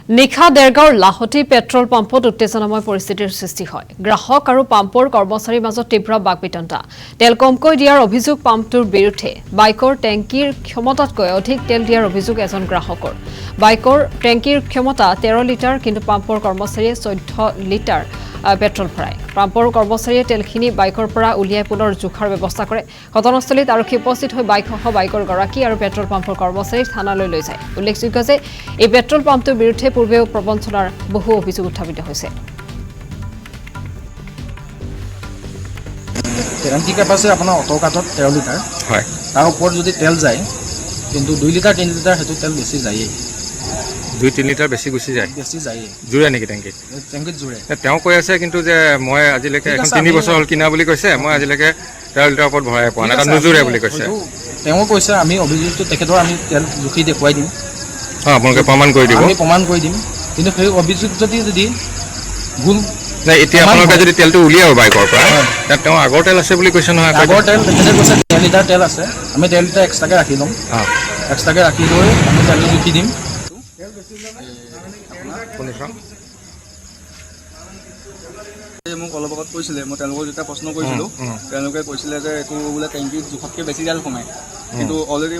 নিশা দেৰগাঁৱৰ লাহটি পেট্ৰল পাম্পত উত্তেজনাময় পৰিস্থিতিৰ সৃষ্টি হয়। গ্ৰাহক আৰু পাম্পৰ কৰ্মচাৰীৰ মাজত তীব্ৰ বাকবিতণ্ডা। তেল কমকৈ দিয়াৰ অভিযোগ পাম্পটোৰ বিৰুদ্ধে। বাইকৰ টেংকিৰ ক্ষমতাতকৈ অধিক তেল দিয়াৰ অভিযোগ এজন গ্ৰাহকৰ। বাইকৰ টেংকিৰ ক্ষমতা 13 লিটাৰ, কিন্তু পাম্পৰ কৰ্মচাৰীয়ে 14 লিটাৰ পেট্ৰল ভৰায়। পাম্পৰ কৰ্মচাৰীয়ে তেলখিনি বাইকৰ পৰা উলিয়াই পুনৰ জোখাৰ ব্যৱস্থা কৰে। ঘটনাস্থলীত আৰক্ষী উপস্থিত হৈ বাইকসহ বাইকৰ গৰাকী আৰু পেট্ৰল পাম্পৰ কৰ্মচাৰীক থানালৈ লৈ যায়। উল্লেখযোগ্য যে এই পেট্ৰল পাম্পটোৰ বিৰুদ্ধে পূৰ্বেও প্ৰবঞ্চনাৰ বহু অভিযোগ উত্থাপিত হৈছে। টেংকি কেপাচিটি আপোনাৰ অটো কাটত 13 লিটাৰ হয়। তাৰ ওপৰত যদি তেল যায়, কিন্তু 2 লিটাৰ 3 লিটাৰ সেইটো তেল বেছি যায়েই। 2-3 লিটাৰ বেছি গুচি যায়, বেছি যায়েই, জোৰে নেকি টেংকিত? টেংকিত জোৰে। তেওঁ কৈ আছে কিন্তু যে মই আজিলৈকে এখন 3 বছৰ হ'ল কিনা বুলি কৈছে, মই আজিলৈকে 13 লিটাৰ ওপৰত ভৰাই পোৱা নাই, তাত নোজোৰে বুলি কৈছে। তেওঁ কৈছে আমি অভিযোগটো তেখেতৰ আমি তেল জুখি দেখুৱাই দিম। আপোনালোকে প্ৰমাণ কৰি দিব? আমি প্ৰমাণ কৰি দিম, কিন্তু সেই অভিযোগ যদি ভুল নাই, এতিয়া আপোনালোকে যদি তেলটো উলিয়াব বাইকৰ পৰা, তাত তেওঁ আগৰ তেল আছে বুলি কৈছে নহয়। আগৰ তেল তেখেতে কৈছে 13 লিটাৰ তেল আছে, আমি 13 লিটাৰ এক্সট্ৰাকৈ ৰাখি ল'ম। এক্সট্ৰাকৈ ৰাখি লৈ আমি তেলটো জুখি দিম। মোক অলপ আগত কৈছিলে, মই তেওঁলোকক যেতিয়া প্ৰশ্ন কৰিছিলোঁ, তেওঁলোকে কৈছিলে যে এইটো বোলে টেংকিত জোখতকৈ বেছি তেল সোমায়, কিন্তু অলৰেডি